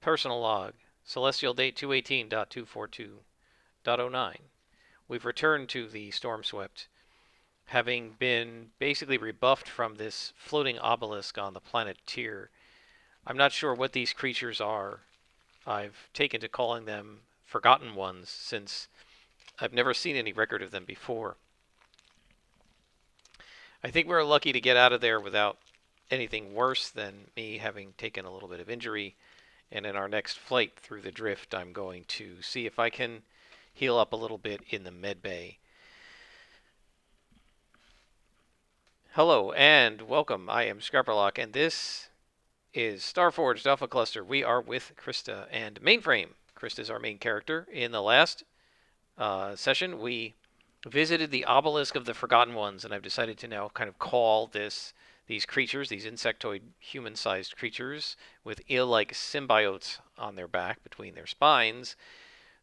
Personal log. Celestial date 218.242.09. We've returned to the Stormswept, having been basically rebuffed from this floating obelisk on the planet Tyr. I'm not sure what these creatures are. I've taken to calling them Forgotten Ones since I've never seen any record of them before. I think we're lucky to get out of there without anything worse than me having taken a little bit of injury. And in our next flight through the drift, I'm going to see if I can heal up a little bit in the med bay. Hello and welcome. I am Scarperlock, and this is Starforged Alpha Cluster. We are with Krista and Mainframe. Krista is our main character. In the last session, we visited the obelisk of the Forgotten Ones, and I've decided to now kind of call these creatures, these insectoid human-sized creatures with eel-like symbiotes on their back between their spines,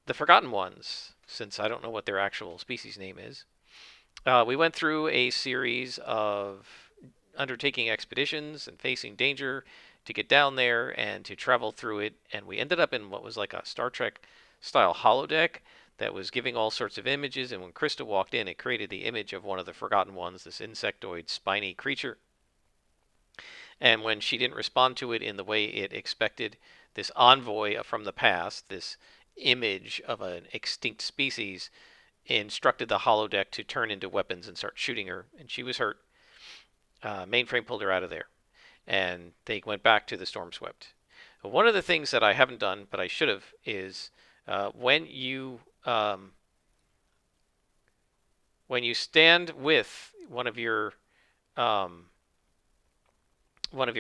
the Forgotten Ones, since I don't know what their actual species name is. We went through a series of undertaking expeditions and facing danger to get down there and to travel through it, and we ended up in what was like a Star Trek style holodeck that was giving all sorts of images, and when Krista walked in, it created the image of one of the Forgotten Ones, this insectoid spiny creature. And when she didn't respond to it in the way it expected, this envoy from the past, this image of an extinct species, instructed the holodeck to turn into weapons and start shooting her, and she was hurt. Mainframe pulled her out of there, and they went back to the Stormswept. One of the things that I haven't done, but I should have, is when you stand with one of your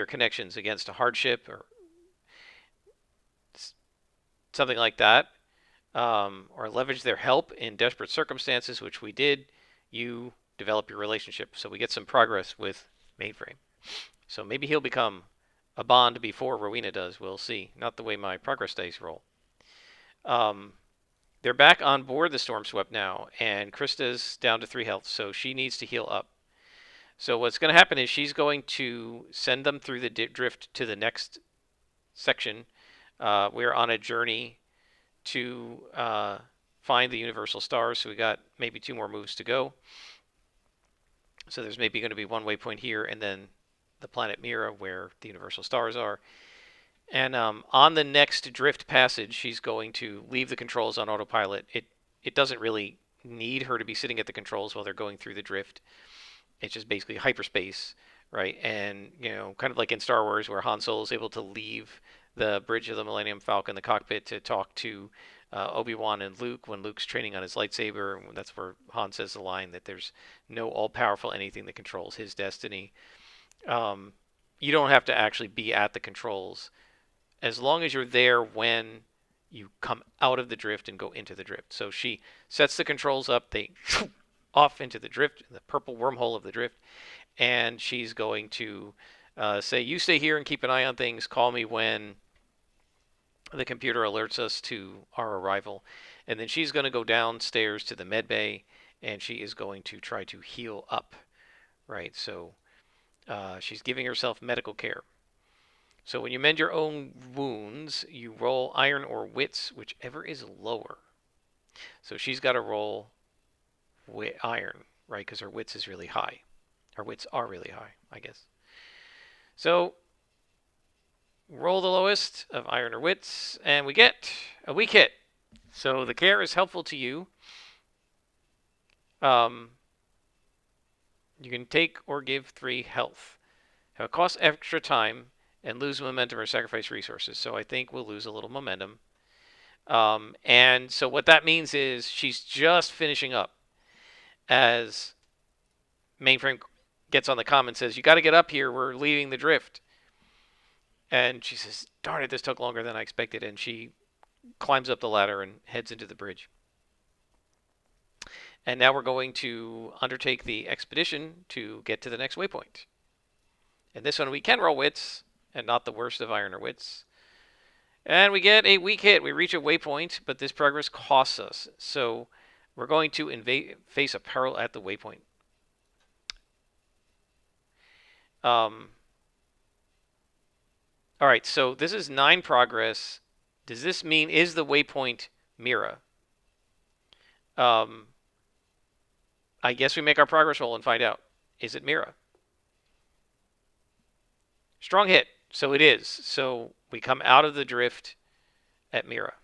connections against a hardship or something like that, or leverage their help in desperate circumstances, which we did, you develop your relationship. So we get some progress with Mainframe. So maybe he'll become a bond before Rowena does. We'll see. Not the way my progress dice roll. They're back on board the Stormswept now, and Krista's down to 3 health, so she needs to heal up. So what's going to happen is she's going to send them through the drift to the next section. We're on a journey to find the universal stars, so we got maybe 2 more moves to go. So there's maybe going to be 1 waypoint here, and then the planet Mira, where the universal stars are. And on the next drift passage, she's going to leave the controls on autopilot. It doesn't really need her to be sitting at the controls while they're going through the drift. It's just basically hyperspace, right? And, kind of like in Star Wars, where Han Solo is able to leave the bridge of the Millennium Falcon, the cockpit, to talk to Obi-Wan and Luke when Luke's training on his lightsaber. That's where Han says the line that there's no all-powerful anything that controls his destiny. You don't have to actually be at the controls as long as you're there when you come out of the drift and go into the drift. So she sets the controls up, they off into the drift, the purple wormhole of the drift, and she's going to say, you stay here and keep an eye on things, call me when the computer alerts us to our arrival. And then she's going to go downstairs to the med bay, and she is going to try to heal up, right? So she's giving herself medical care. So when you mend your own wounds, you roll iron or wits, whichever is lower. So she's got to roll iron, right? Because her wits is really high. Her wits are really high, I guess. So roll the lowest of iron or wits, and we get a weak hit. So the care is helpful to you. You can take or give 3 health. It costs extra time and lose momentum or sacrifice resources. So I think we'll lose a little momentum. And so what that means is she's just finishing up as Mainframe gets on the comm and says, you got to get up here. We're leaving the drift. And she says, darn it, this took longer than I expected. And she climbs up the ladder and heads into the bridge. And now we're going to undertake the expedition to get to the next waypoint. And this one we can roll wits, and not the worst of iron or wits. And we get a weak hit. We reach a waypoint, but this progress costs us. So we're going to face a peril at the waypoint. All right, so this is 9 progress Does this mean, is the waypoint Mira? I guess we make our progress roll and find out. Is it Mira? Strong hit. So it is. So we come out of the drift at Mira.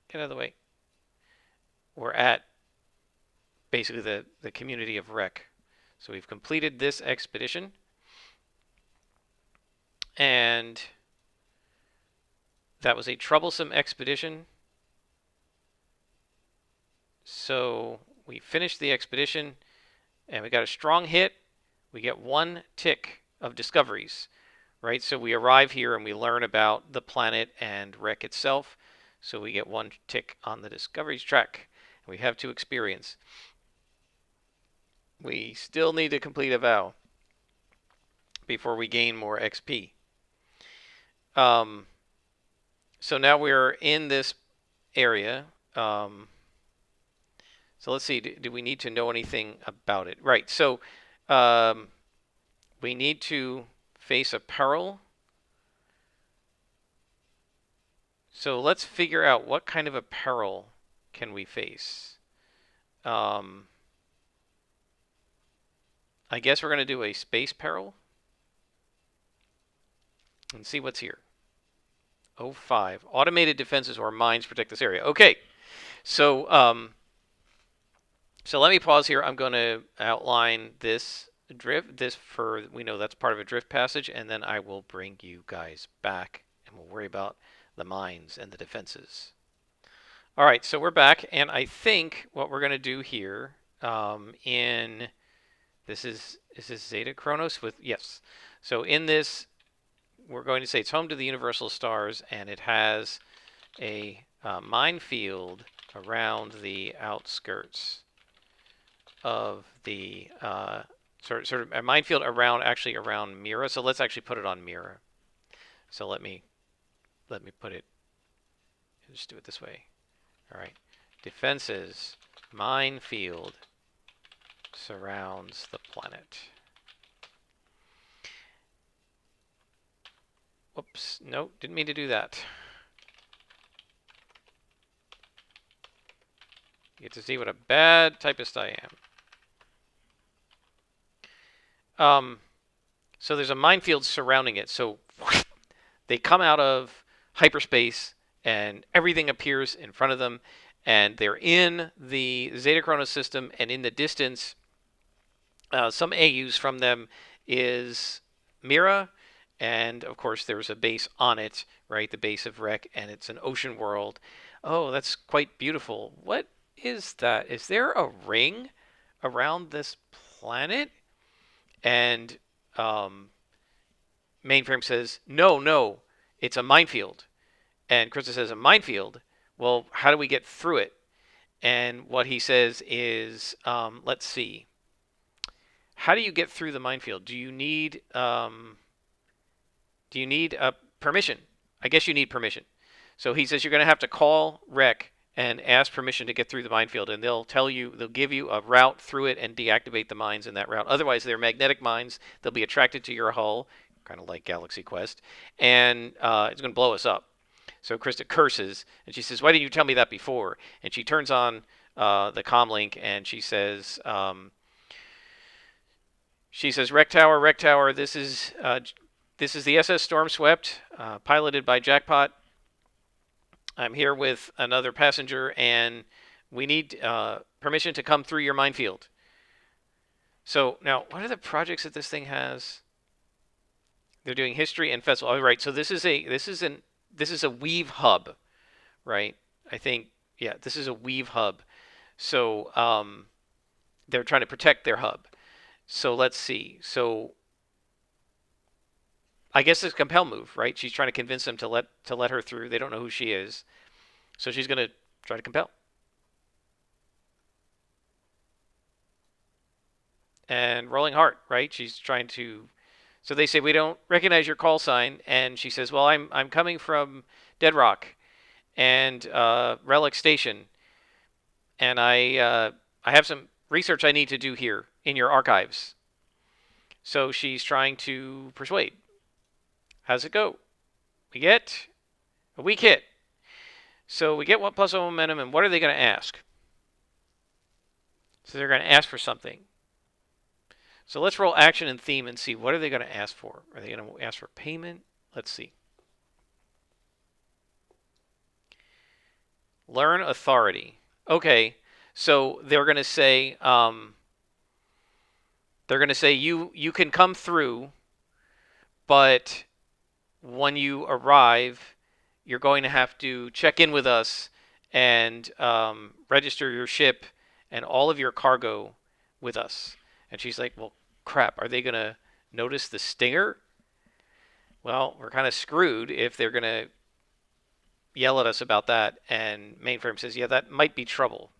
Get out of the way. We're at basically the community of Wreck. So we've completed this expedition. And that was a troublesome expedition. So we finished the expedition and we got a strong hit. We get 1 tick of discoveries, right? So we arrive here and we learn about the planet and Wreck itself. So we get 1 tick on the discoveries track. We have 2 experience. We still need to complete a vow before we gain more XP. So now we're in this area. So let's see, do we need to know anything about it? Right, so we need to face a peril. So let's figure out what kind of a peril can we face. I guess we're going to do a space peril. And see what's here. 05. Automated defenses or mines protect this area. Okay, so so let me pause here. I'm going to outline this drift. We know that's part of a drift passage, and then I will bring you guys back, and we'll worry about the mines and the defenses. All right, so we're back, and I think what we're going to do here this is this Zeta Chronos with, yes. So in this, we're going to say it's home to the universal stars, and it has a minefield around the outskirts of the sort of a minefield around Mira. So let's actually put it on Mira. So let me put it. Just do it this way. All right. Defenses minefield surrounds the planet. Whoops, no, didn't mean to do that. You get to see what a bad typist I am. So there's a minefield surrounding it. So they come out of hyperspace and everything appears in front of them, and they're in the Zeta Chronos system, and in the distance, some AUs from them is Mira. And of course, there's a base on it, right? The base of Wreck, and it's an ocean world. Oh, that's quite beautiful. What is that? Is there a ring around this planet? And Mainframe says, no, it's a minefield. And Krista says, a minefield? Well, how do we get through it? And what he says is, let's see. How do you get through the minefield? Do you need permission? I guess you need permission. So he says you're going to have to call Rec and ask permission to get through the minefield, and they'll give you a route through it and deactivate the mines in that route. Otherwise, they're magnetic mines. They'll be attracted to your hull, kind of like Galaxy Quest, and it's going to blow us up. So Krista curses, and she says, "Why didn't you tell me that before?" And she turns on the comm link, and she says, "Rec Tower, this is the SS Stormswept, piloted by Jackpot. I'm here with another passenger, and we need permission to come through your minefield." So now, what are the projects that this thing has? They're doing history and festival. Oh, right. So this is a weave hub, right? I think, yeah, this is a weave hub. So they're trying to protect their hub. So let's see. So I guess it's a compel move, right? She's trying to convince them to let her through. They don't know who she is. So she's going to try to compel. And rolling heart, right? She's trying to. So they say, "We don't recognize your call sign," and she says, "Well, I'm coming from Dead Rock and Relic Station, and I have some research I need to do here in your archives." So she's trying to persuade. How's it go? We get a weak hit. So we get 1+1 momentum, and what are they going to ask? So they're going to ask for something. So let's roll action and theme and see what are they going to ask for. Are they going to ask for payment? Let's see. Learn authority. Okay, so they're going to say you can come through, but when you arrive, you're going to have to check in with us and register your ship and all of your cargo with us. And she's like, well, crap, are they going to notice the stinger? Well, we're kind of screwed if they're going to yell at us about that. And Mainframe says, yeah, that might be trouble.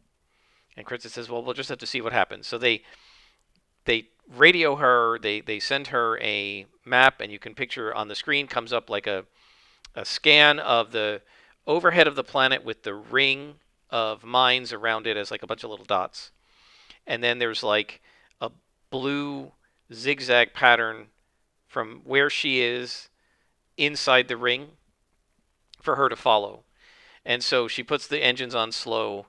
And Krista says, well, we'll just have to see what happens. So they radio her, they send her a map, and you can picture on the screen comes up like a scan of the overhead of the planet with the ring of mines around it as like a bunch of little dots. And then there's like a blue zigzag pattern from where she is inside the ring for her to follow. And so she puts the engines on slow,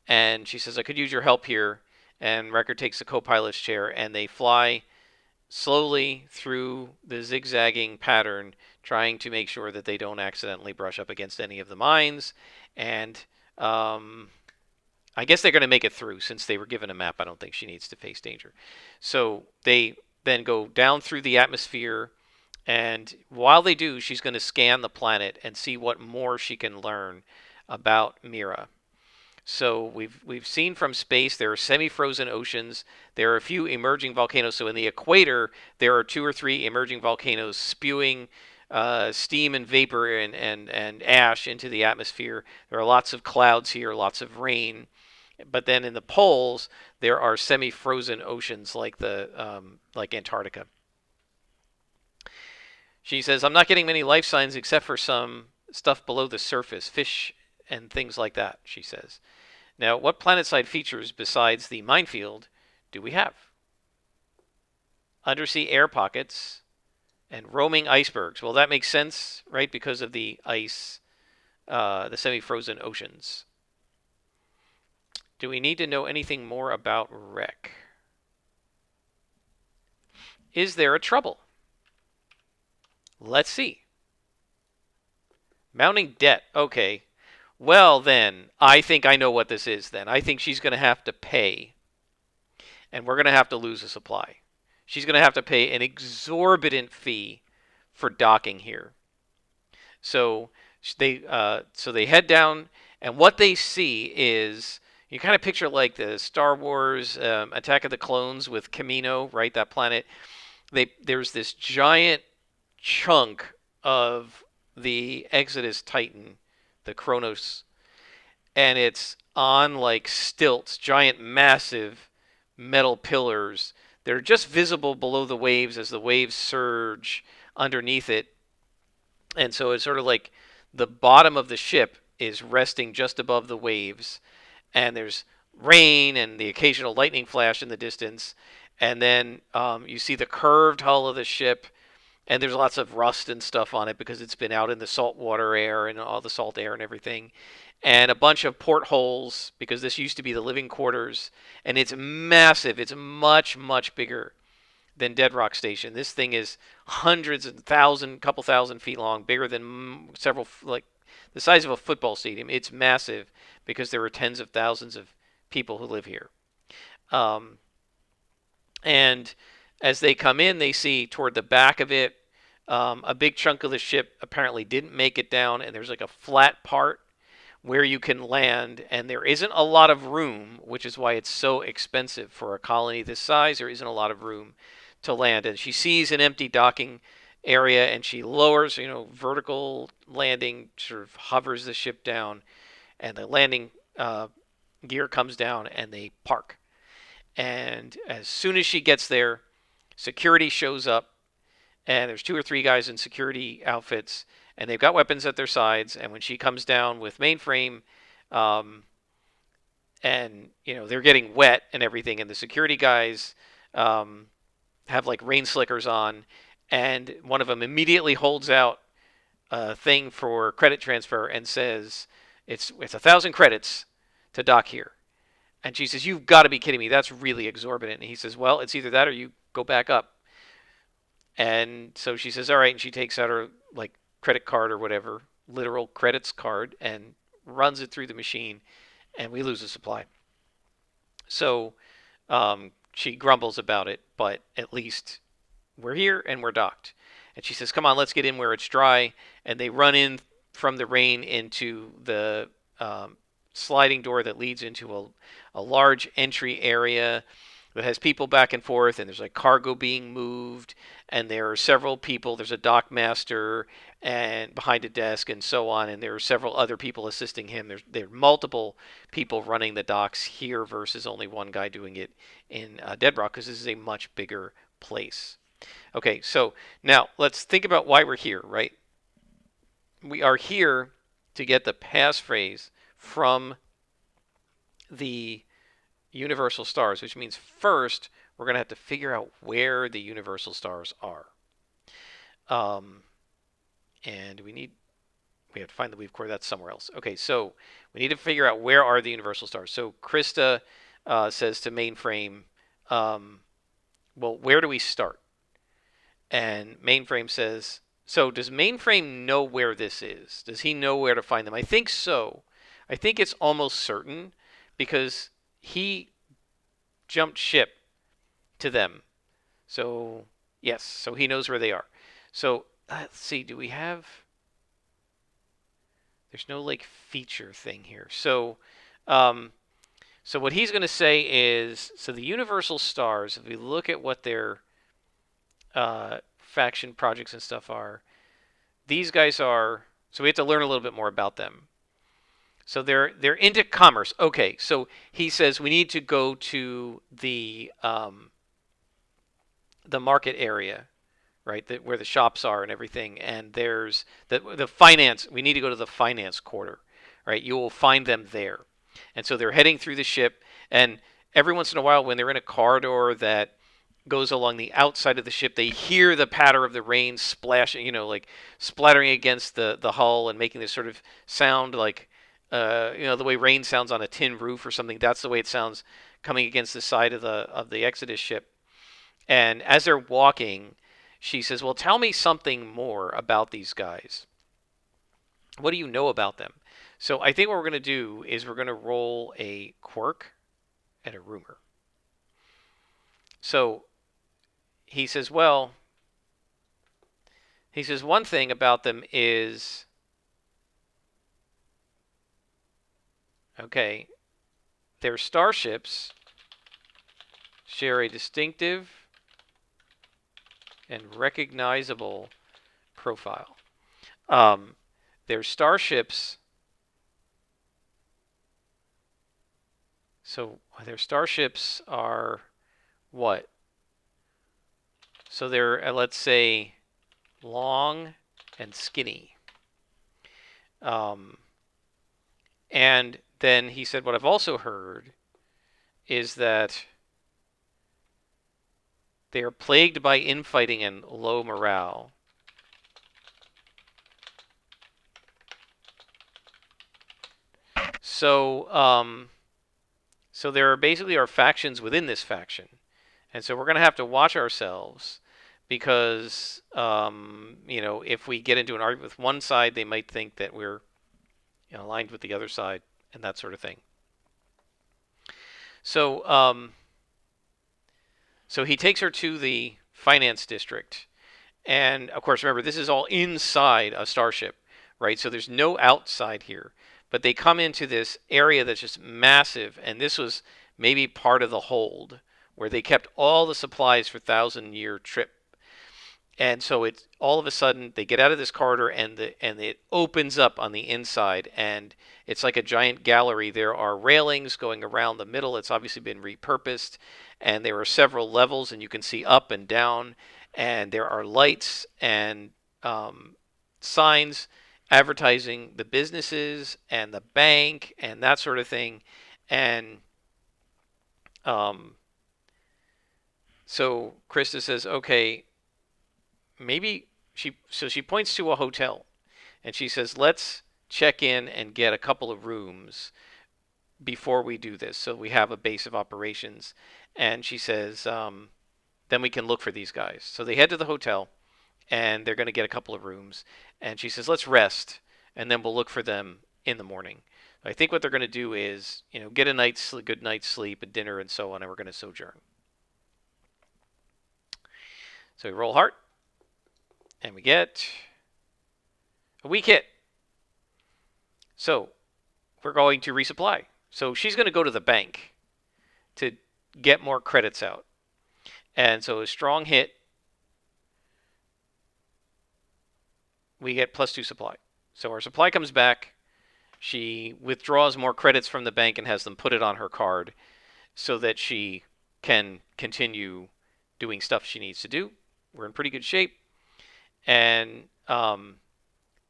and she says, I could use your help here. And Wrecker takes the co-pilot's chair, and they fly slowly through the zigzagging pattern, trying to make sure that they don't accidentally brush up against any of the mines. And I guess they're going to make it through since they were given a map. I don't think she needs to face danger. So they then go down through the atmosphere, and while they do, she's going to scan the planet and see what more she can learn about Mira. So we've seen from space there are semi-frozen oceans. There are a few emerging volcanoes. So in the equator, there are 2 or 3 emerging volcanoes spewing steam and vapor and ash into the atmosphere. There are lots of clouds here, lots of rain. But then in the poles, there are semi-frozen oceans like like Antarctica. She says, I'm not getting many life signs except for some stuff below the surface, fish and things like that, she says. Now, what planetside features besides the minefield do we have? Undersea air pockets and roaming icebergs. Well, that makes sense, right? Because of the ice, the semi-frozen oceans. Do we need to know anything more about Wreck? Is there a trouble? Let's see. Mounting debt. Okay. Well, then, I think I know what this is then. I think she's going to have to pay, and we're going to have to lose a supply. She's going to have to pay an exorbitant fee for docking here. So they head down, and what they see is, you kind of picture like the Star Wars Attack of the Clones with Kamino, right? That planet. There's this giant chunk of the Exodus Titan, the Kronos, and it's on like stilts, giant, massive metal pillars. They're just visible below the waves as the waves surge underneath it. And so it's sort of like the bottom of the ship is resting just above the waves, and there's rain and the occasional lightning flash in the distance. And then you see the curved hull of the ship, and there's lots of rust and stuff on it because it's been out in the saltwater air and all the salt air and everything. And a bunch of portholes because this used to be the living quarters. And it's massive. It's much, much bigger than Dead Rock Station. This thing is hundreds of couple thousand feet long, bigger than several, like the size of a football stadium. It's massive because there are tens of thousands of people who live here. And as they come in, they see toward the back of it, a big chunk of the ship apparently didn't make it down, and there's like a flat part where you can land, and there isn't a lot of room, which is why it's so expensive for a colony this size. There isn't a lot of room to land, and she sees an empty docking area, and she lowers, vertical landing, sort of hovers the ship down, and the landing gear comes down, and they park. And as soon as she gets there, security shows up, and there's 2 or 3 guys in security outfits, and they've got weapons at their sides. And when she comes down with Mainframe, and they're getting wet and everything, and the security guys have like rain slickers on, and one of them immediately holds out a thing for credit transfer and says, it's 1,000 credits to dock here. And she says, "You've got to be kidding me. That's really exorbitant." And he says, "Well, it's either that or you go back up." And so she says, "All right." And she takes out her like credit card or whatever, literal credits card, and runs it through the machine, and we lose a supply. So she grumbles about it, but at least we're here and we're docked. And she says, "Come on, let's get in where it's dry." And they run in from the rain into the sliding door that leads into a large entry area that has people back and forth, and there's like cargo being moved, and there are several people. There's a dock master and behind a desk and so on, and there are several other people assisting him. There are multiple people running the docks here versus only one guy doing it in Dead Rock, because this is a much bigger place. Okay, so now let's think about why we're here, right? We are here to get the passphrase from the universal stars, which means first we're going to have to figure out where the universal stars are. And we have to find the weave core. That's somewhere else. Okay, so we need to figure out where are the universal stars. So Krista says to Mainframe, well, where do we start? And Mainframe says, so does Mainframe know where this is? Does he know where to find them? I think so. I think it's almost certain because he jumped ship to them. So, yes, so he knows where they are. So, let's see, do we have... There's no, like, feature thing here. So what he's going to say is, so the universal stars, if we look at what their faction projects and stuff are, these guys are... So we have to learn a little bit more about them. So they're into commerce. Okay, so he says we need to go to the market area, right? Where the shops are and everything. And there's the finance. We need to go to the finance quarter, right? You will find them there. And so they're heading through the ship. And every once in a while, when they're in a corridor that goes along the outside of the ship, they hear the patter of the rain splashing, like splattering against the hull and making this sort of sound like, the way rain sounds on a tin roof or something. That's the way it sounds coming against the side of the Exodus ship. And as they're walking, she says, "Well, tell me something more about these guys. What do you know about them?" So I think what we're going to do is we're going to roll a quirk and a rumor. So he says, one thing about them is, okay, their starships share a distinctive and recognizable profile. Their starships... So their starships are what? So they're, let's say, long and skinny. And then he said, what I've also heard is that they are plagued by infighting and low morale. So, so there are basically are factions within this faction. And so we're going to have to watch ourselves because, if we get into an argument with one side, they might think that we're aligned with the other side and that sort of thing. So, so he takes her to the finance district. And, of course, remember, this is all inside a starship, right? So there's no outside here. But they come into this area that's just massive. And this was maybe part of the hold where they kept all the supplies for 1,000-year trip. And so it's all of a sudden they get out of this corridor and it opens up on the inside, and it's like a giant gallery. There are railings going around the middle. It's obviously been repurposed, and there are several levels, and you can see up and down, and there are lights and signs advertising the businesses and the bank and that sort of thing. And so Krista says, okay, maybe she points to a hotel, and she says, let's check in and get a couple of rooms before we do this, so we have a base of operations. And she says, then we can look for these guys. So they head to the hotel, and they're going to get a couple of rooms. And she says, let's rest, and then we'll look for them in the morning. I think what they're going to do is, get a good night's sleep, a dinner, and so on, and we're going to sojourn. So we roll heart, and we get a weak hit. So we're going to resupply. So she's going to go to the bank to get more credits out. And so a strong hit, we get +2 supply. So our supply comes back. She withdraws more credits from the bank and has them put it on her card so that she can continue doing stuff she needs to do. We're in pretty good shape. And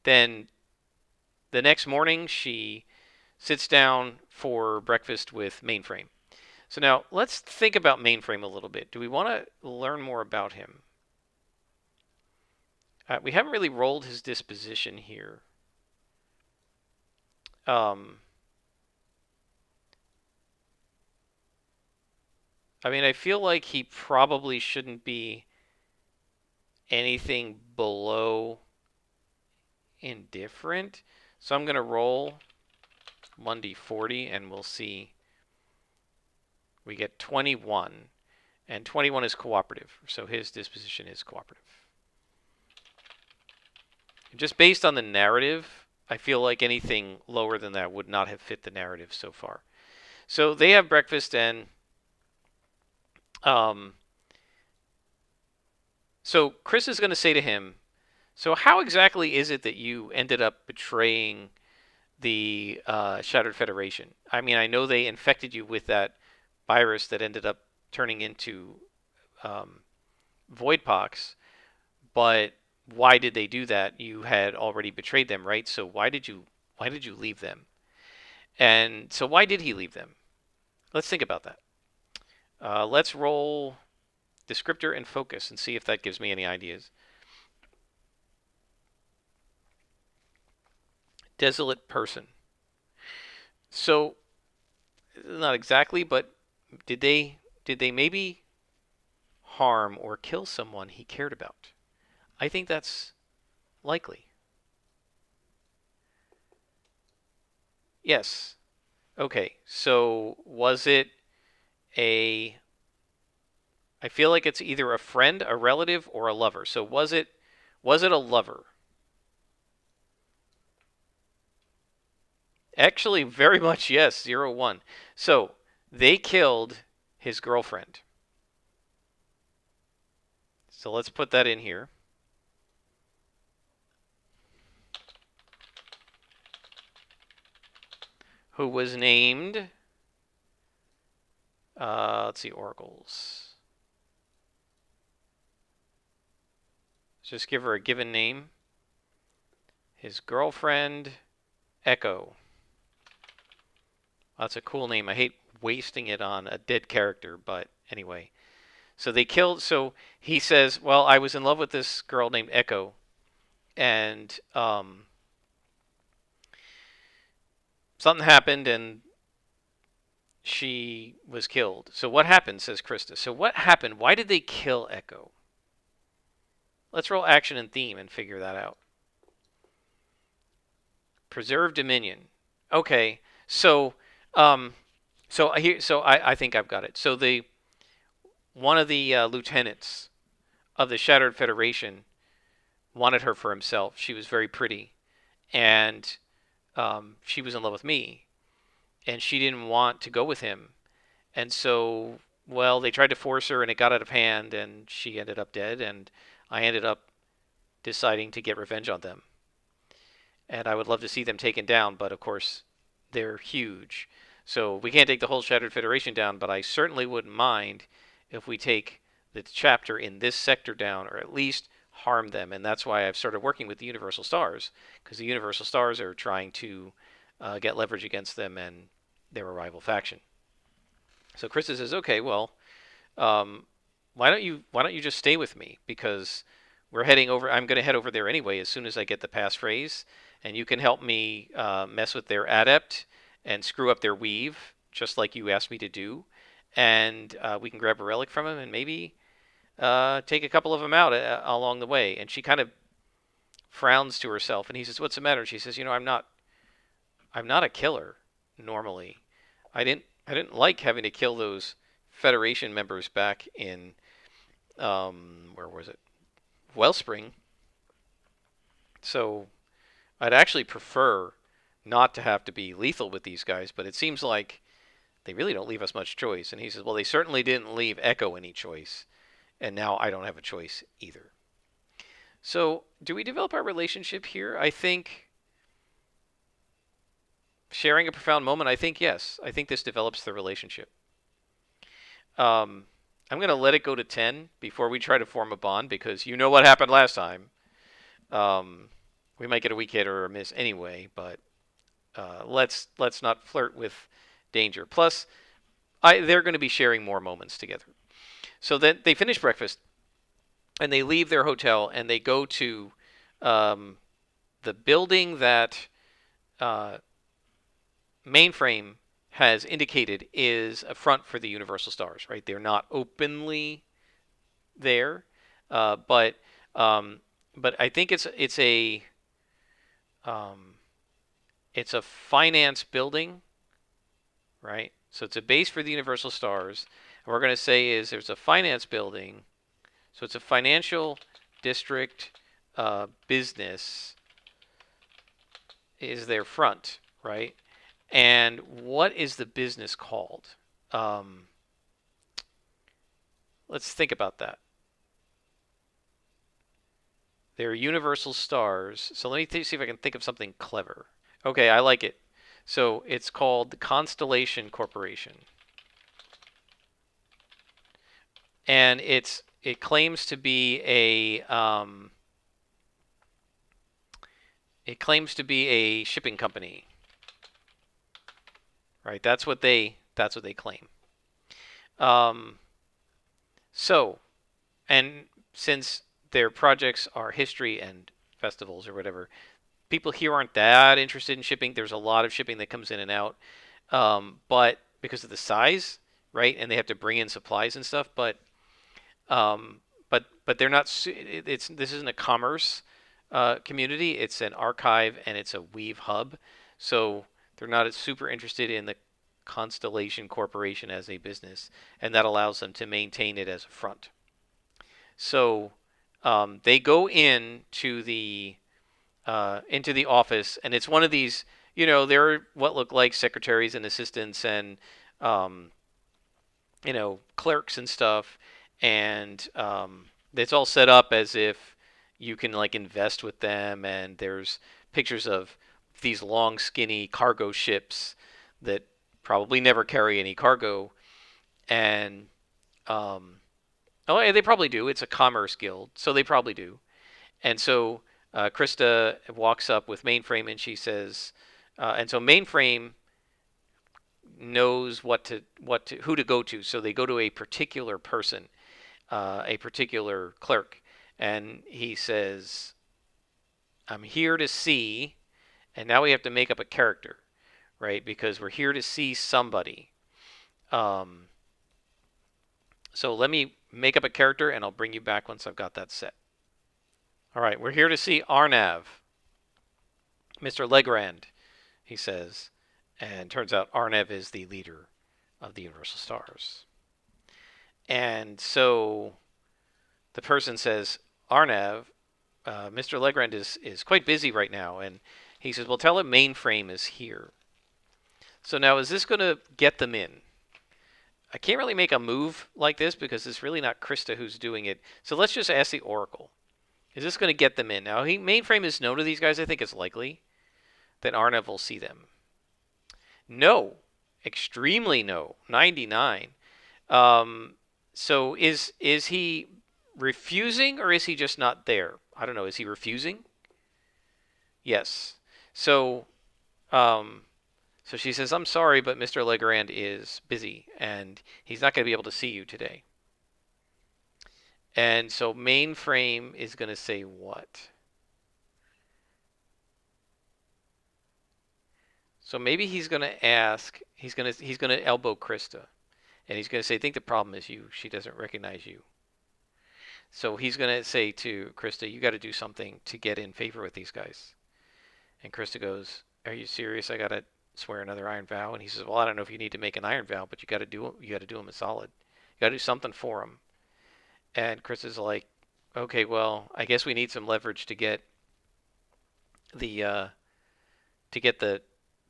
then the next morning, she sits down for breakfast with Mainframe. So now let's think about Mainframe a little bit. Do we want to learn more about him? We haven't really rolled his disposition here. I mean, I feel like he probably shouldn't be anything below indifferent. So I'm going to roll 1d40 and we'll see. We get 21. And 21 is cooperative. So his disposition is cooperative. Just based on the narrative, I feel like anything lower than that would not have fit the narrative so far. So they have breakfast, and so Chris is going to say to him, so how exactly is it that you ended up betraying the Shattered Federation? I mean, I know they infected you with that virus that ended up turning into Voidpox, but why did they do that? You had already betrayed them, right? So why did you leave them? And so why did he leave them? Let's think about that. Let's roll descriptor and focus and see if that gives me any ideas. Desolate person. So not exactly, but did they maybe harm or kill someone he cared about? I think that's likely. Yes. Okay. So was it a... I feel like it's either a friend, a relative, or a lover. So was it a lover? Actually, very much yes. 0-1. So they killed his girlfriend. So let's put that in here. Who was named... let's see, oracles. Let's just give her a given name. His girlfriend, Echo. That's a cool name. I hate wasting it on a dead character, but anyway. So they killed... So he says, well, I was in love with this girl named Echo. And something happened and she was killed. So what happened, says Krista. So what happened? Why did they kill Echo? Let's roll action and theme and figure that out. Preserve Dominion. Okay, so I think I've got it. So one of the lieutenants of the Shattered Federation wanted her for himself. She was very pretty, and she was in love with me, and she didn't want to go with him, and so, well, they tried to force her, and it got out of hand, and she ended up dead, and I ended up deciding to get revenge on them. And I would love to see them taken down, but of course, they're huge. So we can't take the whole Shattered Federation down, but I certainly wouldn't mind if we take the chapter in this sector down, or at least harm them. And that's why I've started working with the Universal Stars, because the Universal Stars are trying to get leverage against them, and they're a rival faction. So Krista says, okay, well, why don't you just stay with me? Because we're heading over. I'm going to head over there anyway as soon as I get the passphrase, and you can help me mess with their adept and screw up their weave, just like you asked me to do. And we can grab a relic from him and maybe take a couple of them out along the way. And she kind of frowns to herself, and he says, "What's the matter?" And she says, "You know, I'm not a killer normally. I didn't like having to kill those Federation members back in where was it? Wellspring. So I'd actually prefer not to have to be lethal with these guys, but it seems like they really don't leave us much choice." And he says, "Well, they certainly didn't leave Echo any choice, and now I don't have a choice either." So, do we develop our relationship here? I think sharing a profound moment, I think yes. I think this develops the relationship. Um, I'm going to let it go to 10 before we try to form a bond because you know what happened last time. Um, we might get a weak hit or a miss anyway, but let's not flirt with danger. Plus, they're going to be sharing more moments together. So then they finish breakfast and they leave their hotel and they go to the building that Mainframe has indicated is a front for the Universal Stars. Right? They're not openly there, but I think um, it's a finance building, right? So it's a base for the Universal Stars. And what we're going to say is there's a finance building. So it's a financial district business is their front, right? And what is the business called? Let's think about that. They're Universal Stars. So let me see if I can think of something clever. Okay, I like it. So it's called the Constellation Corporation. And it claims to be a shipping company. Right? That's what they claim. So, and since their projects are history and festivals or whatever, people here aren't that interested in shipping. There's a lot of shipping that comes in and out, but because of the size, right, and they have to bring in supplies and stuff. But they're not. This isn't a commerce community. It's an archive and it's a weave hub. So they're not super interested in the Constellation Corporation as a business, and that allows them to maintain it as a front. So they go into the office, and it's one of these. They're what look like secretaries and assistants and um, clerks and stuff, and it's all set up as if you can like invest with them. And there's pictures of these long, skinny cargo ships that probably never carry any cargo, and oh, they probably do. It's a commerce guild, so they probably do. And so Krista walks up with Mainframe, and she says, and so Mainframe knows who to go to. So they go to a particular person, a particular clerk, and he says, "I'm here to see," and now we have to make up a character, right? Because we're here to see somebody. So let me make up a character, and I'll bring you back once I've got that set. All right, we're here to see Arnav, Mr. Legrand, he says, and turns out Arnav is the leader of the Universal Stars. And so the person says, "Arnav, Mr. Legrand is quite busy right now," and he says, "Well, tell him Mainframe is here." So now, is this going to get them in? I can't really make a move like this because it's really not Krista who's doing it. So let's just ask the Oracle. Is this going to get them in? Now, Mainframe is known to these guys. I think it's likely that Arnav will see them. No. Extremely no. 99. So is he refusing or is he just not there? I don't know. Is he refusing? Yes. So she says, "I'm sorry, but Mr. Legrand is busy and he's not going to be able to see you today." And so mainframe is going to say what? So maybe he's going to ask, he's going to elbow Krista. And he's going to say, I think the problem is you. She doesn't recognize you. So he's going to say to Krista, you got to do something to get in favor with these guys. And Krista goes, are you serious? I got to swear another iron vow. And he says, well, I don't know if you need to make an iron vow, but you got to do him a solid. You got to do something for him. And Krista's like, okay, well, I guess we need some leverage to get the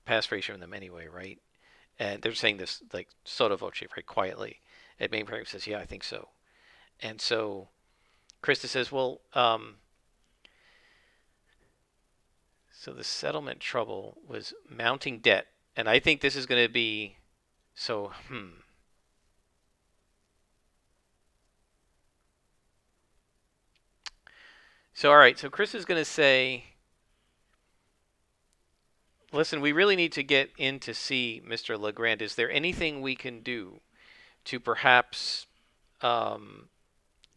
pass ratio in them anyway, right? And they're saying this like sotto voce, right, quietly. And mainframe says, yeah, I think so. And so Krista says, well, so the settlement trouble was mounting debt. And I think this is going to be, so, So, all right, so Chris is going to say, listen, we really need to get in to see Mr. Legrand. Is there anything we can do to perhaps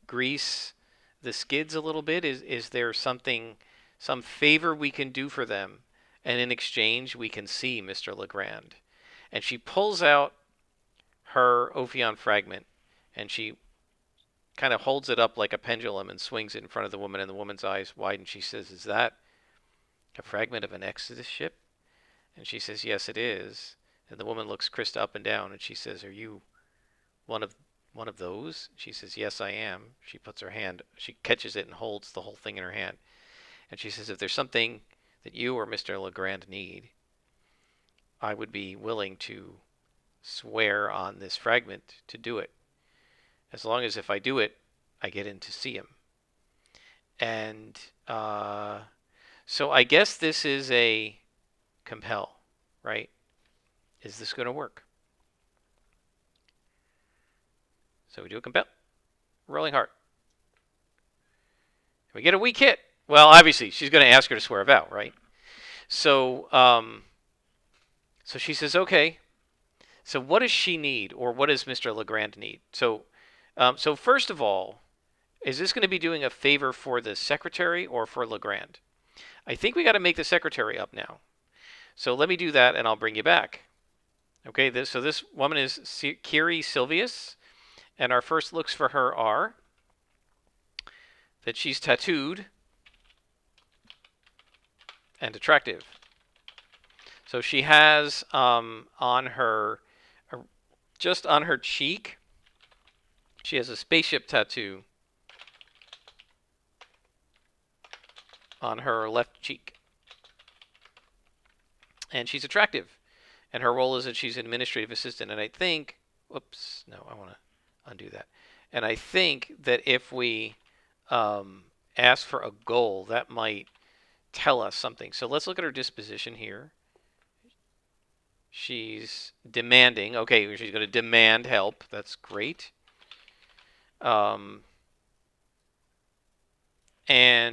grease the skids a little bit? Is there something, some favor we can do for them? And in exchange, we can see Mr. Legrand. And she pulls out her Ophion fragment and she kind of holds it up like a pendulum and swings it in front of the woman, and the woman's eyes widen. She says, is that a fragment of an Exodus ship? And she says, yes, it is. And the woman looks Krista up and down, and she says, are you one of those? She says, yes, I am. She puts her hand, she catches it and holds the whole thing in her hand. And she says, if there's something that you or Mr. Legrand need, I would be willing to swear on this fragment to do it. As long as if I do it, I get in to see him. And so I guess this is a compel, right? Is this going to work? So we do a compel. Rolling heart. We get a weak hit. Well, obviously, she's going to ask her to swear a vow, right? So, so she says, okay. So what does she need, or what does Mr. Legrand need? So first of all, is this going to be doing a favor for the secretary or for Legrand? I think we got to make the secretary up now. So let me do that, and I'll bring you back. Okay, so this woman is Kiri Silvius, and our first looks for her are that she's tattooed and attractive. So she has on her, just on her cheek, she has a spaceship tattoo on her left cheek. And she's attractive. And her role is that she's an administrative assistant. And I think, whoops, no, I want to undo that. And I think that if we ask for a goal, that might tell us something. So let's look at her disposition here. She's demanding. Okay, she's going to demand help. That's great. And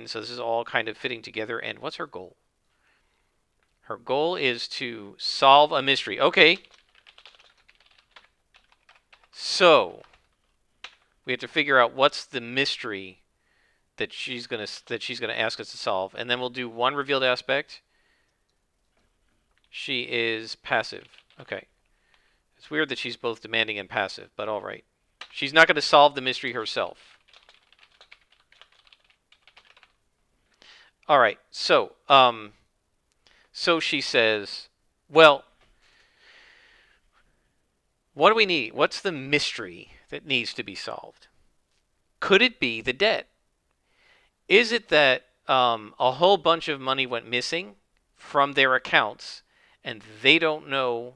so this is all kind of fitting together. And what's her goal? Her goal is to solve a mystery. Okay. So we have to figure out what's the mystery that she's gonna ask us to solve, and then we'll do one revealed aspect. She is passive. Okay. It's weird that she's both demanding and passive, but all right. She's not going to solve the mystery herself. All right. So, so she says, well, what do we need? What's the mystery that needs to be solved? Could it be the debt? Is it that a whole bunch of money went missing from their accounts and they don't know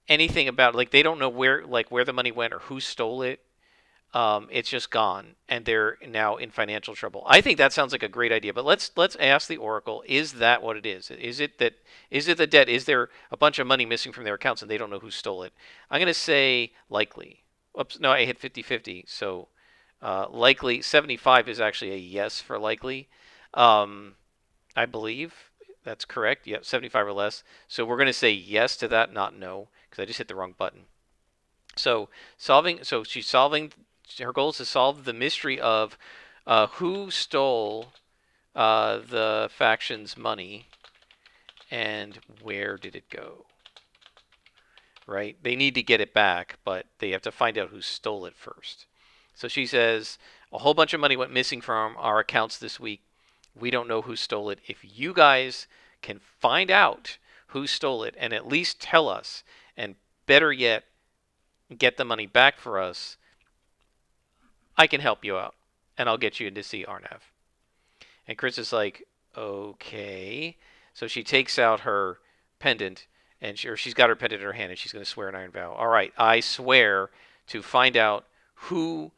anything about, like, they don't know where the money went or who stole it? It's just gone, and they're now in financial trouble. I think that sounds like a great idea, but let's ask the Oracle, is that what it is? Is it the debt? Is there a bunch of money missing from their accounts and they don't know who stole it? I'm going to say likely. Oops, no, I hit 50-50, so likely. 75 is actually a yes for likely. I believe that's correct. Yep, 75 or less. So we're going to say yes to that, not no, because I just hit the wrong button. So she's solving her goal is to solve the mystery of who stole the faction's money and where did it go. Right? They need to get it back, but they have to find out who stole it first. So she says, a whole bunch of money went missing from our accounts this week. We don't know who stole it. If you guys can find out who stole it and at least tell us, and better yet, get the money back for us, I can help you out, and I'll get you in to see Arnav. And Chris is like, okay. So she takes out her pendant, and she's got her pendant in her hand, and she's going to swear an iron vow. All right, I swear to find out who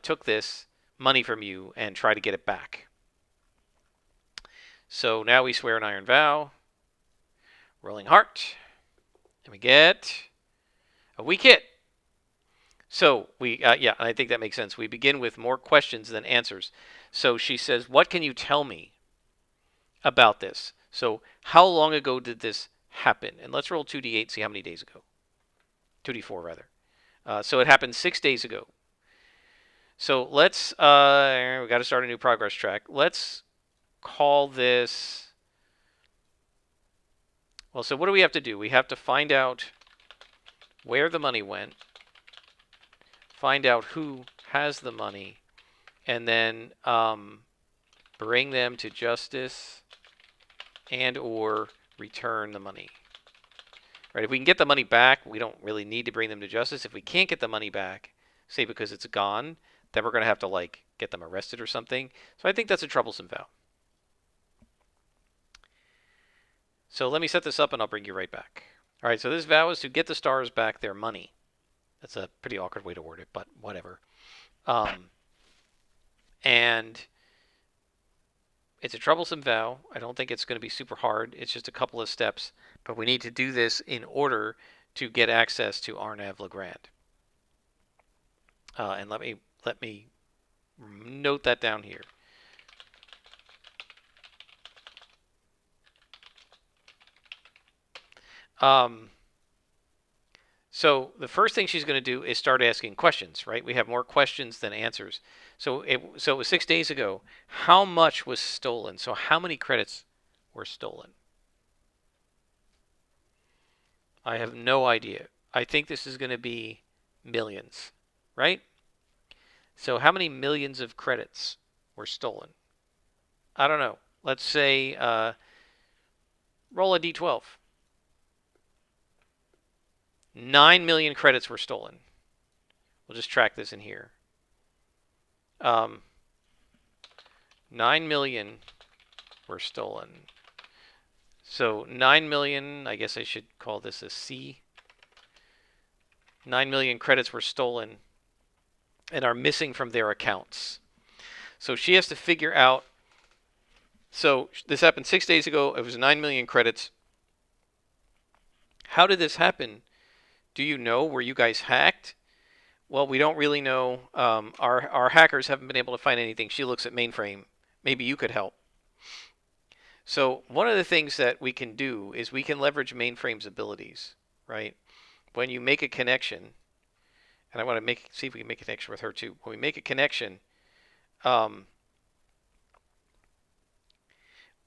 took this money from you and try to get it back. So now we swear an iron vow. Rolling heart. And we get a weak hit. So we, yeah, I think that makes sense. We begin with more questions than answers. So she says, what can you tell me about this? So how long ago did this happen? And let's roll 2d8, see how many days ago. 2d4, rather. So it happened 6 days ago. So let's, we got to start a new progress track. Let's call this, well, so what do we have to do? We have to find out where the money went, find out who has the money, and then bring them to justice and or return the money. Right? If we can get the money back, we don't really need to bring them to justice. If we can't get the money back, say because it's gone, then we're going to have to like get them arrested or something. So I think that's a troublesome vow. So let me set this up and I'll bring you right back. All right, so this vow is to get the stars back their money. That's a pretty awkward way to word it, but whatever. And it's a troublesome vow. I don't think it's going to be super hard. It's just a couple of steps, but we need to do this in order to get access to Arnav Legrand. And let me note that down here. So the first thing she's going to do is start asking questions, right? We have more questions than answers. So it was 6 days ago. How much was stolen? So how many credits were stolen? I have no idea. I think this is going to be millions, right? So how many millions of credits were stolen? I don't know. Let's say roll a d12. 9 million credits were stolen. We'll just track this in here. 9 million were stolen. So 9 million, I guess I should call this a C. 9 million credits were stolen and are missing from their accounts. So she has to figure out. So this happened 6 days ago. It was 9 million credits. How did this happen? Do you know? Were you guys hacked? Well, we don't really know. Our hackers haven't been able to find anything. She looks at mainframe. Maybe you could help. So one of the things that we can do is we can leverage mainframe's abilities, right? When you make a connection, and I want to see if we can make a connection with her too. When we make a connection,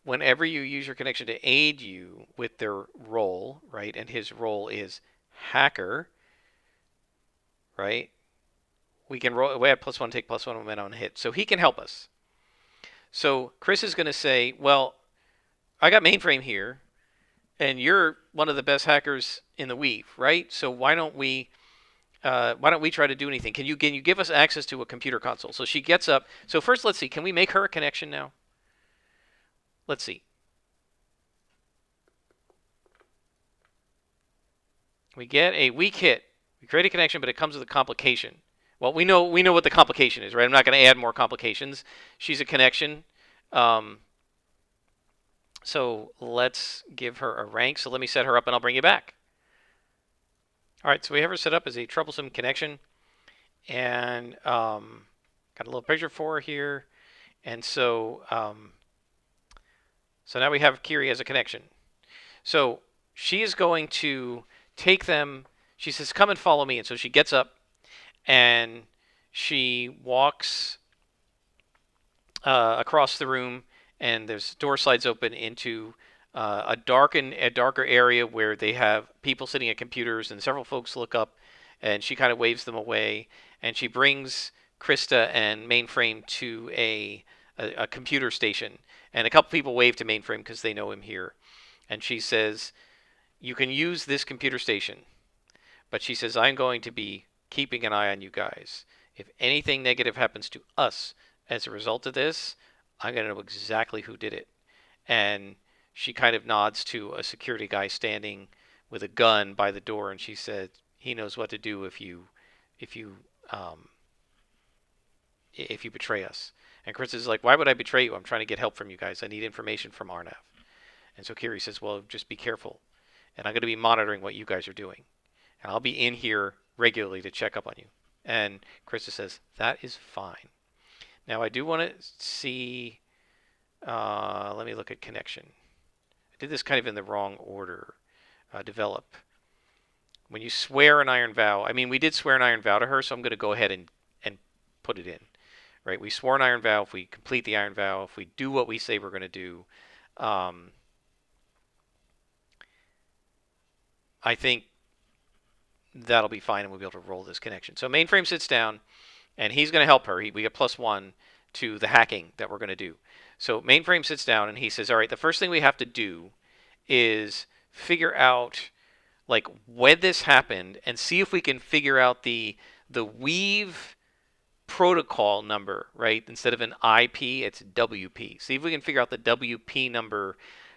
whenever you use your connection to aid you with their role, right? And his role is hacker, right? We can roll. We have +1, take +1 momentum on hit, so he can help us. So Chris is going to say, "Well, I got mainframe here, and you're one of the best hackers in the weave, right? So why don't we try to do anything? Can you give us access to a computer console?" So she gets up. So first, let's see. Can we make her a connection now? Let's see. We get a weak hit. We create a connection, but it comes with a complication. Well, we know what the complication is, right? I'm not going to add more complications. She's a connection. So let's give her a rank. So let me set her up, and I'll bring you back. All right, so we have her set up as a troublesome connection. And got a little picture for her here. And so, so now we have Kiri as a connection. So she is going to take them. She says, "Come and follow me." And so she gets up and she walks across the room, and there's door slides open into a darker area where they have people sitting at computers, and several folks look up, and she kind of waves them away, and she brings Krista and Mainframe to a computer station, and a couple people wave to Mainframe because they know him here, and she says, "You can use this computer station," but she says, "I'm going to be keeping an eye on you guys. If anything negative happens to us as a result of this, I'm going to know exactly who did it." And she kind of nods to a security guy standing with a gun by the door, and she said, "He knows what to do if you um, if you betray us." And Chris is like, "Why would I betray you? I'm trying to get help from you guys. I need information from Arnav." And so Kiri says, "Well, just be careful, and I'm going to be monitoring what you guys are doing, and I'll be in here regularly to check up on you." And Krista says, "That is fine." Now, I do want to see, let me look at connection. I did this kind of in the wrong order. Develop. When you swear an iron vow, I mean, we did swear an iron vow to her, so I'm going to go ahead and put it in. Right? We swore an iron vow. If we complete the iron vow, if we do what we say we're going to do, I think that'll be fine, and we'll be able to roll this connection. So Mainframe sits down, and he's going to help her. We get +1 to the hacking that we're going to do. So Mainframe sits down, and he says, "All right, the first thing we have to do is figure out like when this happened, and see if we can figure out the weave protocol number, right? Instead of an IP, it's WP. See if we can figure out the WP number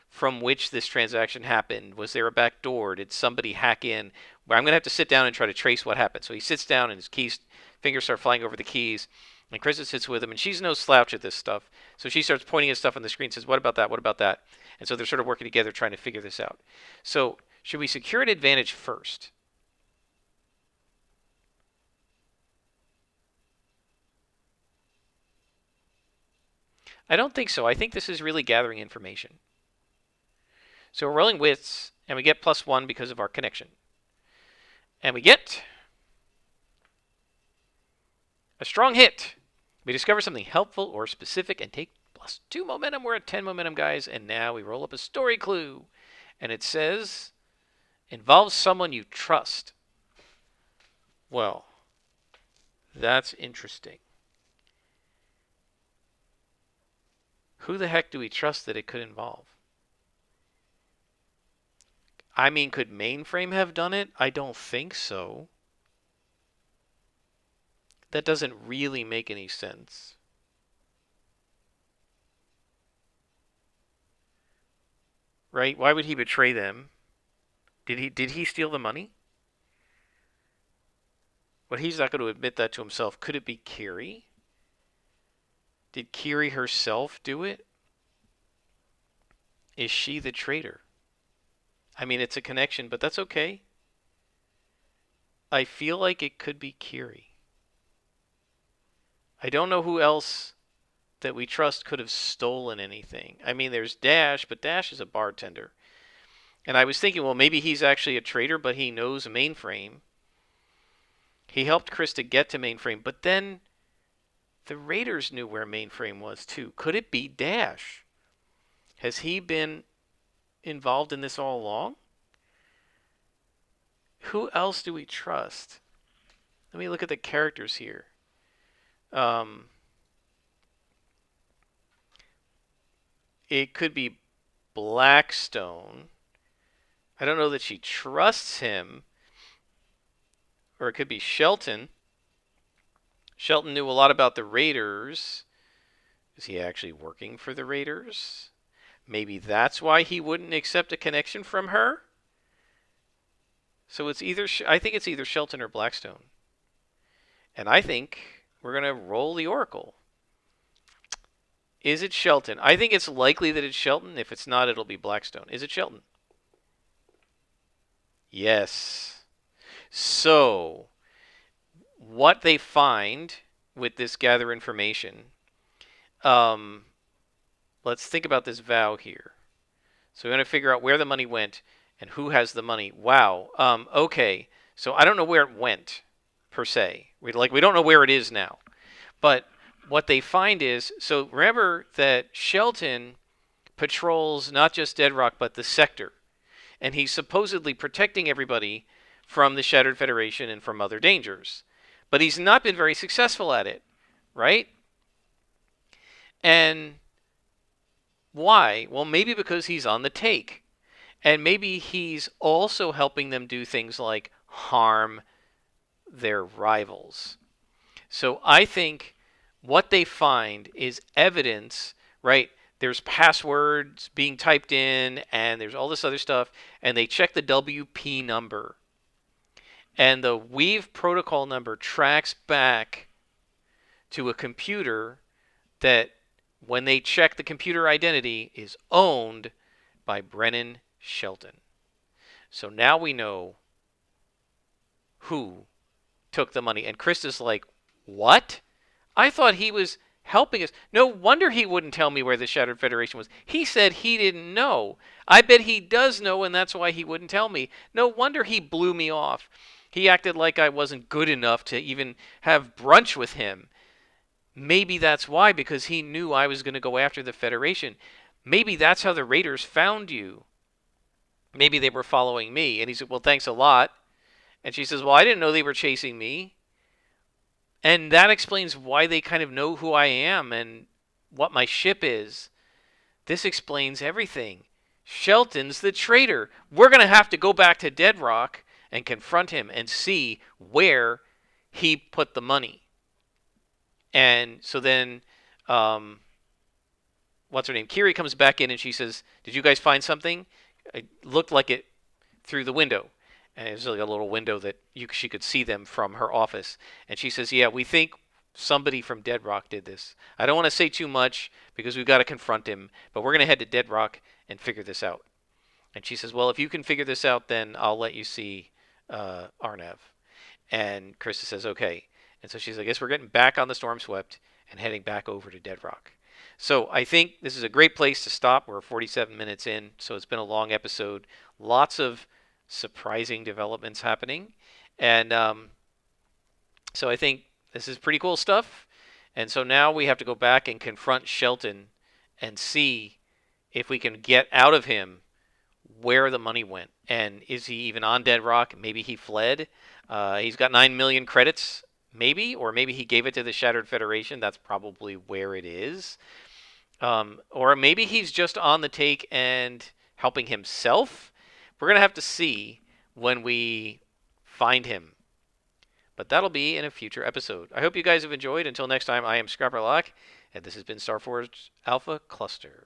from which this transaction happened. Was there a back door? Did somebody hack in?" Where I'm going to have to sit down and try to trace what happened. So he sits down, and his fingers start flying over the keys. And Krista sits with him, and she's no slouch at this stuff. So she starts pointing at stuff on the screen, and says, "What about that? What about that?" And so they're sort of working together trying to figure this out. So should we secure an advantage first? I don't think so. I think this is really gathering information. So we're rolling wits, and we get +1 because of our connection. And we get a strong hit. We discover something helpful or specific and take +2 momentum. We're at 10 momentum, guys. And now we roll up a story clue. And it says, involves someone you trust. Well, that's interesting. Who the heck do we trust that it could involve? I mean, could Mainframe have done it? I don't think so. That doesn't really make any sense. Right? Why would he betray them? Did he steal the money? But he's not going to admit that to himself. Could it be Kiri? Did Kiri herself do it? Is she the traitor? I mean, it's a connection, but that's okay. I feel like it could be Kiri. I don't know who else that we trust could have stolen anything. I mean, there's Dash, but Dash is a bartender. And I was thinking, well, maybe he's actually a traitor, but he knows Mainframe. He helped Krista get to Mainframe, but then the Raiders knew where Mainframe was too. Could it be Dash? Has he been involved in this all along? Who else do we trust? Let me look at the characters here. It could be Blackstone. I don't know that she trusts him. Or it could be Shelton. Shelton knew a lot about the Raiders. Is he actually working for the Raiders? Maybe that's why he wouldn't accept a connection from her? So it's either, I think it's either Shelton or Blackstone. And I think we're going to roll the Oracle. Is it Shelton? I think it's likely that it's Shelton. If it's not, it'll be Blackstone. Is it Shelton? Yes. So, what they find with this gather information, let's think about this vow here. So we're going to figure out where the money went and who has the money. Wow. Okay. So I don't know where it went. per se. We don't know where it is now. But what they find is, so remember that Shelton patrols not just Dead Rock but the sector, and he's supposedly protecting everybody from the Shattered Federation and from other dangers. But he's not been very successful at it, right? And why? Well, maybe because he's on the take. And maybe he's also helping them do things like harm their rivals. So I think what they find is evidence, right? There's passwords being typed in, and there's all this other stuff, and they check the WP number. And the Weave protocol number tracks back to a computer that, when they check the computer identity, is owned by Brennan Shelton. So now we know who took the money. And Krista's like, what? I thought he was helping us. No wonder he wouldn't tell me where the Shattered Federation was. He said he didn't know. I bet he does know, and that's why he wouldn't tell me. No wonder he blew me off. He acted like I wasn't good enough to even have brunch with him. Maybe that's why, because he knew I was going to go after the Federation. Maybe that's how the Raiders found you. Maybe they were following me. And he said, well, thanks a lot. And she says, well, I didn't know they were chasing me. And that explains why they kind of know who I am and what my ship is. This explains everything. Shelton's the traitor. We're going to have to go back to Dead Rock and confront him and see where he put the money. And so then, what's her name? Kiri comes back in and she says, did you guys find something? It looked like it through the window. And there's like a little window that she could see them from her office. And she says, yeah, we think somebody from Dead Rock did this. I don't want to say too much because we've got to confront him, but we're going to head to Dead Rock and figure this out. And she says, well, if you can figure this out, then I'll let you see Arnav. And Krista says, okay. And so she's like, I guess we're getting back on the Storm Swept and heading back over to Dead Rock. So I think this is a great place to stop. We're 47 minutes in, so it's been a long episode. Lots of surprising developments happening. And so I think this is pretty cool stuff. And so now we have to go back and confront Shelton and see if we can get out of him where the money went. And is he even on Dead Rock? Maybe he fled. He's got 9 million credits, maybe. Or maybe he gave it to the Shattered Federation. That's probably where it is. Or maybe he's just on the take and helping himself. We're going to have to see when we find him. But that'll be in a future episode. I hope you guys have enjoyed. Until next time, I am Scrapper Lock, and this has been Starforged Alpha Cluster.